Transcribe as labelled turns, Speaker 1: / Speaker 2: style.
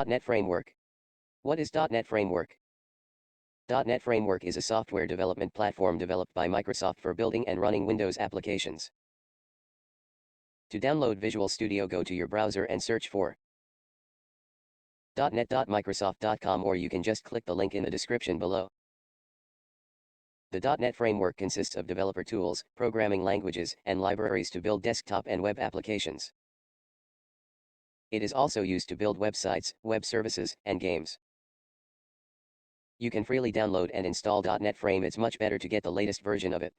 Speaker 1: .NET Framework. What is .NET Framework? .NET Framework is a software development platform developed by Microsoft for building and running Windows applications. To download Visual Studio, go to your browser and search for .NET.Microsoft.com, or you can just click the link in the description below. The .NET Framework consists of developer tools, programming languages, and libraries to build desktop and web applications. It is also used to build websites, web services, and games. You can freely download and install .NET Frame. It's much better to get the latest version of it.